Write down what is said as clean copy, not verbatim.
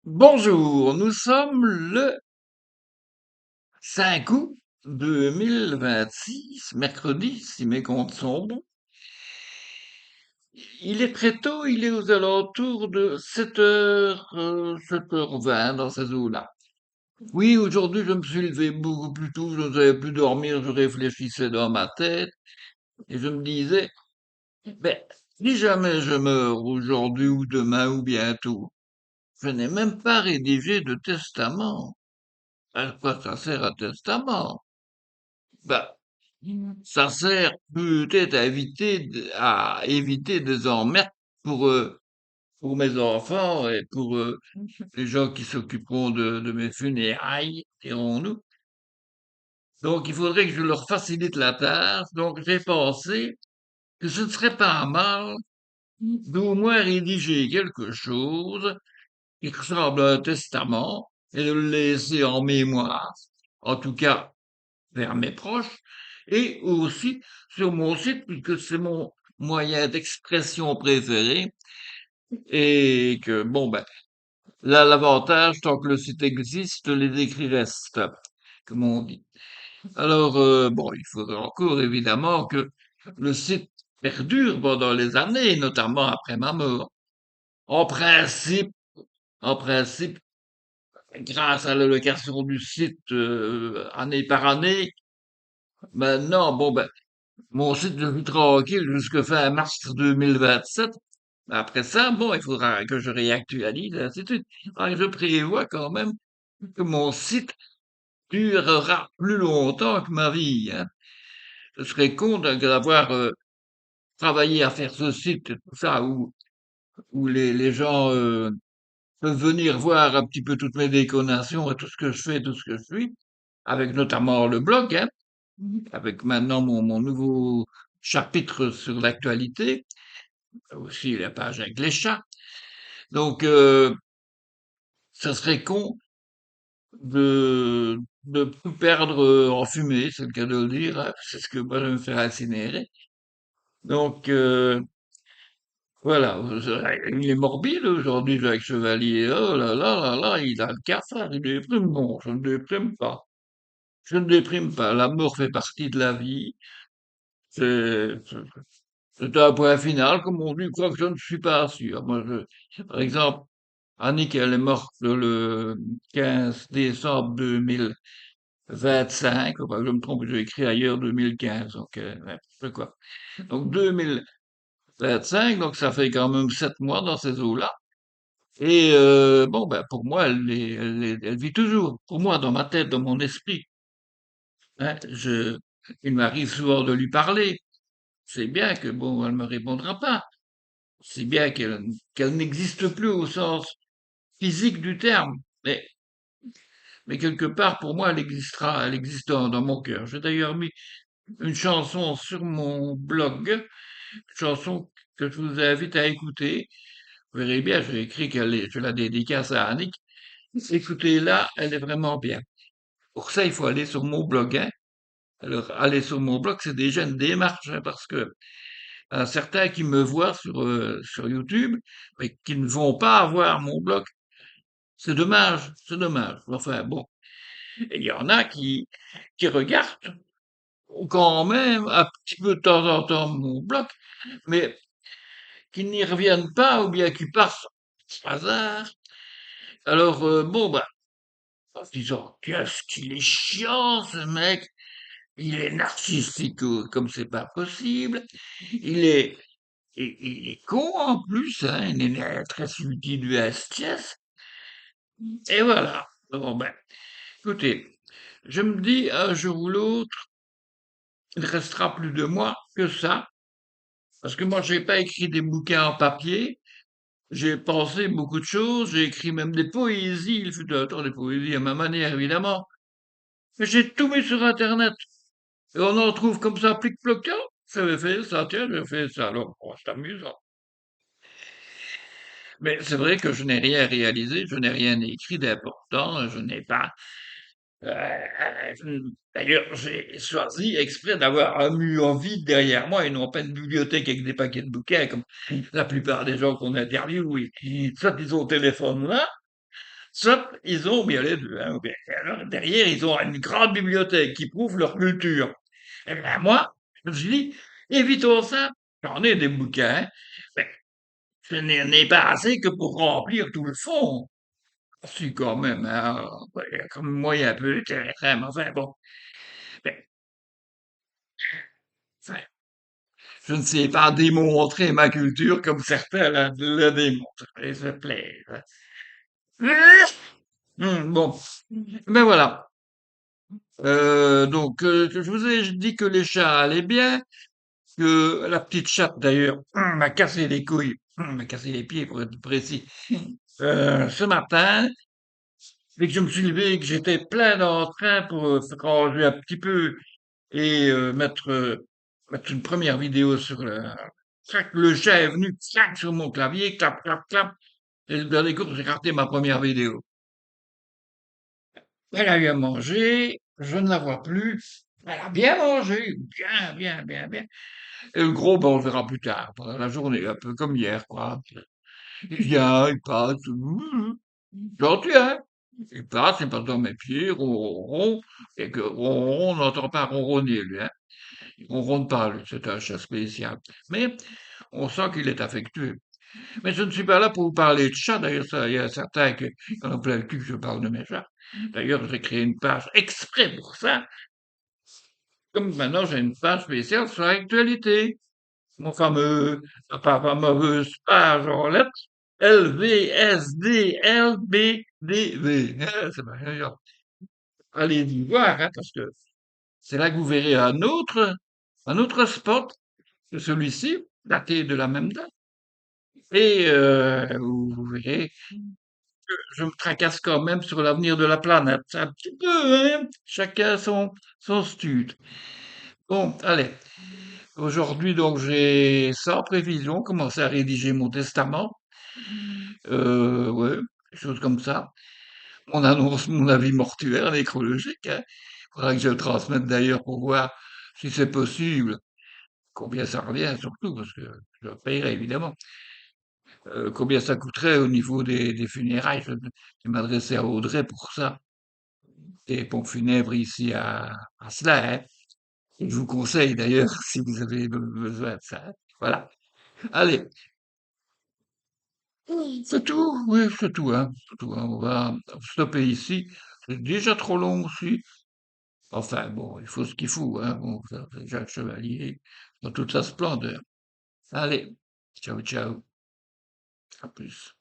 Bonjour, nous sommes le 5 août 2026, mercredi, si mes comptes sont bons. Il est très tôt, il est aux alentours de 7h20 dans ces eaux-là. Oui, aujourd'hui, je me suis levé beaucoup plus tôt, je ne savais plus dormir, je réfléchissais dans ma tête et je me disais, ben, si jamais je meurs aujourd'hui ou demain ou bientôt, je n'ai même pas rédigé de testament. À quoi ça sert un testament? Bah, ça sert peut-être à éviter des emmerdes pour, pour mes enfants et pour les gens qui s'occuperont de mes funérailles, dirons-nous. Donc, il faudrait que je leur facilite la tâche. Donc, j'ai pensé que ce ne serait pas mal d'au moins rédiger quelque chose qui ressemble à un testament et de le laisser en mémoire, en tout cas vers mes proches, et aussi sur mon site, puisque c'est mon moyen d'expression préféré, et que, bon, ben, là, l'avantage, tant que le site existe, les écrits restent, comme on dit. Alors, bon, il faudrait encore, évidemment, que le site perdure pendant les années, notamment après ma mort. En principe, en principe, grâce à l'allocation du site, année par année, maintenant, bon, ben, mon site, je suis tranquille jusqu'à fin mars 2027. Après ça, bon, il faudra que je réactualise, et ainsi de suite. Alors, je prévois quand même que mon site durera plus longtemps que ma vie, hein. Ce serait con d'avoir travaillé à faire ce site et tout ça, où les gens peuvent venir voir un petit peu toutes mes décorations et tout ce que je fais, tout ce que je suis, avec notamment le blog, hein, avec maintenant mon nouveau chapitre sur l'actualité, aussi la page avec les chats. Donc, ça serait con de tout perdre en fumée, c'est le cas de le dire, hein. C'est ce que moi je vais me faire incinérer. Donc, voilà, il est morbide aujourd'hui, Jacques Chevalier. Oh là là là là, il a le cafard, il déprime. Non, je ne déprime pas. Je ne déprime pas. La mort fait partie de la vie. C'est, c'est un point final, comme on dit, quoique je ne suis pas sûr. Par exemple, Annick, elle est morte le 15 décembre 2025. Enfin, je me trompe, j'ai écrit ailleurs 2015. Donc, n'importe quoi. Donc, 2025, donc ça fait quand même 7 mois dans ces eaux-là. Et bon, ben, pour moi, elle vit toujours. Pour moi, dans ma tête, dans mon esprit. Hein, il m'arrive souvent de lui parler. C'est bien que, bon, elle me répondra pas. C'est bien qu'elle n'existe plus au sens physique du terme. Mais quelque part, pour moi, elle existera, elle existe dans mon cœur. J'ai d'ailleurs mis une chanson sur mon blog, une chanson que je vous invite à écouter. Vous verrez bien, j'ai écrit je la dédicace à Annick. Écoutez-la, elle est vraiment bien. Pour ça, il faut aller sur mon blog, hein. Alors, aller sur mon blog, c'est déjà une démarche, hein, parce que certains qui me voient sur YouTube, mais qui ne vont pas avoir mon blog, c'est dommage, c'est dommage. Enfin, bon. Et il y en a qui regardent quand même un petit peu de temps en temps mon blog, mais qui n'y reviennent pas ou bien qui passent par hasard. Alors, bon, bah, en se disant, qu'est-ce qu'il est chiant, ce mec! Il est narcissique comme c'est pas possible. Il est, il est con en plus, hein. Il est très subtil du STS. Et voilà. Bon, ben, écoutez, je me dis, un jour ou l'autre, il restera plus de moi que ça. Parce que moi, j'ai pas écrit des bouquins en papier. J'ai pensé beaucoup de choses. J'ai écrit même des poésies. Il fut un temps des poésies à ma manière, évidemment. Mais j'ai tout mis sur Internet. Et on en trouve comme ça, plic-ploc, tiens, j'avais fait ça, tiens, j'avais fait ça. Alors, bon, c'est amusant. Mais c'est vrai que je n'ai rien réalisé, je n'ai rien écrit d'important, je n'ai pas. D'ailleurs, j'ai choisi exprès d'avoir un mur vide derrière moi et non pas une bibliothèque avec des paquets de bouquins comme la plupart des gens qu'on interviewe, oui, qui soit ils ont au téléphone là. Soit ils ont, bien les deux, hein, ou bien alors derrière, ils ont une grande bibliothèque qui prouve leur culture. Eh bien, moi, je me suis dit, évitons ça. J'en ai des bouquins, mais ce n'est pas assez que pour remplir tout le fond. Si, quand même, hein, ouais, il y a quand même moyen un peu de terrain, mais enfin, bon. Mais, enfin, je ne sais pas démontrer ma culture comme certains le démontrent. S'il te plaît. Bon, ben voilà. Donc, je vous ai dit que les chats allaient bien, que la petite chatte, d'ailleurs, m'a cassé les couilles, m'a cassé les pieds, pour être précis, ce matin, dès que je me suis levé et que j'étais plein d'entrain pour ranger un petit peu et mettre une première vidéo sur le chat est venu, clac, sur mon clavier, clap, clap, clap, et le dernier coup, j'ai raté ma première vidéo. Elle a eu à manger, je ne la vois plus. Elle a bien mangé, bien, bien, bien, bien. Et le gros, ben, on le verra plus tard, pendant la journée, un peu comme hier, quoi. Il vient, il passe, gentil, hein? Il passe dans mes pieds, ronron, et que ronron, on n'entend pas ronronner, lui, hein? Il ronronne pas, lui, c'est un chat spécial. Mais on sent qu'il est affectueux. Mais je ne suis pas là pour vous parler de chats, d'ailleurs, ça, il y a certains qui en ont plein le cul que je parle de mes chats. D'ailleurs, j'ai créé une page exprès pour ça. Comme maintenant, j'ai une page spéciale sur l'actualité. Mon fameux, ma fameuse page en lettres, LVSDLBDV. C'est bien. Allez y voir, hein, parce que c'est là que vous verrez un autre spot que celui-ci, daté de la même date. Et vous verrez que je me tracasse quand même sur l'avenir de la planète. Un petit peu, hein, chacun son stud. Bon, allez. Aujourd'hui, donc, j'ai, sans prévision, commencé à rédiger mon testament. Ouais, des choses comme ça. On annonce mon avis mortuaire nécrologique, hein. Faudra que je le transmette d'ailleurs pour voir si c'est possible, combien ça revient surtout, parce que je le paierai évidemment. Combien ça coûterait au niveau des funérailles. Je vais m'adresser à Audrey pour ça. Des pompes funèbres ici à cela, hein. Et je vous conseille d'ailleurs, si vous avez besoin de ça, hein. Voilà. Allez, c'est tout, oui, c'est tout, hein. C'est tout, hein. On va stopper ici. C'est déjà trop long aussi. Enfin, bon, il faut ce qu'il faut, hein. Bon, ça, c'est Jacques Chevalier dans toute sa splendeur. Allez, ciao, ciao. À plus.